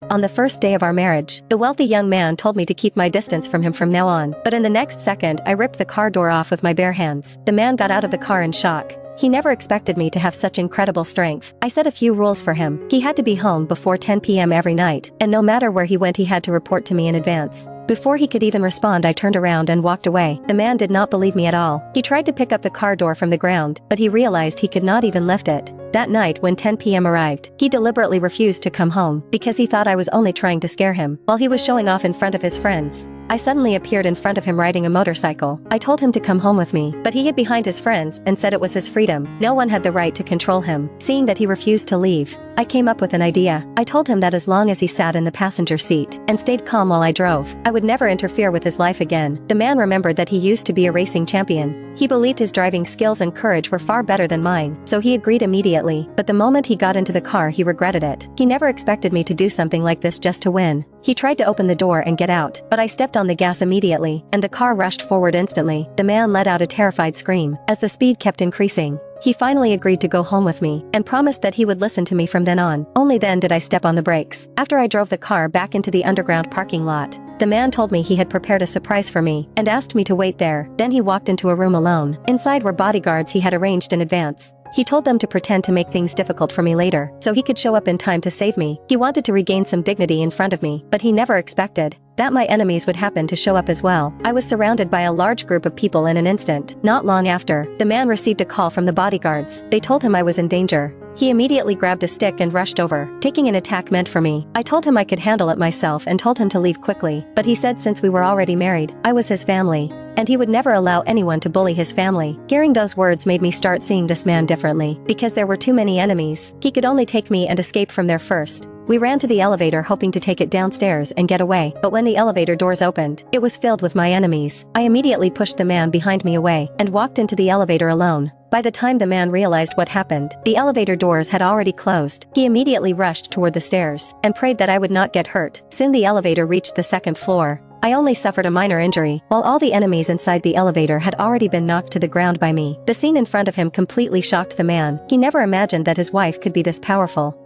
On the first day of our marriage, the wealthy young man told me to keep my distance from him from now on, but in the next second I ripped the car door off with my bare hands. The man got out of the car in shock. He never expected me to have such incredible strength. I set a few rules for him. He had to be home before 10 p.m. every night, and no matter where he went he had to report to me in advance. Before he could even respond, I turned around and walked away. The man did not believe me at all. He tried to pick up the car door from the ground, but he realized he could not even lift it. That night when 10 p.m. arrived, he deliberately refused to come home because he thought I was only trying to scare him. While he was showing off in front of his friends, I suddenly appeared in front of him riding a motorcycle. I told him to come home with me, but he hid behind his friends and said it was his freedom. No one had the right to control him. Seeing that he refused to leave, I came up with an idea. I told him that as long as he sat in the passenger seat and stayed calm while I drove, I would never interfere with his life again. The man remembered that he used to be a racing champion. He believed his driving skills and courage were far better than mine, so he agreed immediately, but the moment he got into the car he regretted it. He never expected me to do something like this just to win. He tried to open the door and get out, but I stepped on the gas immediately, and the car rushed forward instantly. The man let out a terrified scream. As the speed kept increasing, he finally agreed to go home with me, and promised that he would listen to me from then on. Only then did I step on the brakes. After I drove the car back into the underground parking lot, the man told me he had prepared a surprise for me, and asked me to wait there. Then he walked into a room alone. Inside were bodyguards he had arranged in advance. He told them to pretend to make things difficult for me later, so he could show up in time to save me. He wanted to regain some dignity in front of me, but he never expected that my enemies would happen to show up as well. I was surrounded by a large group of people in an instant. Not long after, the man received a call from the bodyguards. They told him I was in danger. He immediately grabbed a stick and rushed over, taking an attack meant for me. I told him I could handle it myself and told him to leave quickly, but he said since we were already married, I was his family, and he would never allow anyone to bully his family. Hearing those words made me start seeing this man differently. Because there were too many enemies, he could only take me and escape from there first. We ran to the elevator hoping to take it downstairs and get away, but when the elevator doors opened, it was filled with my enemies. I immediately pushed the man behind me away, and walked into the elevator alone. By the time the man realized what happened, the elevator doors had already closed. He immediately rushed toward the stairs, and prayed that I would not get hurt. Soon the elevator reached the second floor. I only suffered a minor injury, while all the enemies inside the elevator had already been knocked to the ground by me. The scene in front of him completely shocked the man. He never imagined that his wife could be this powerful.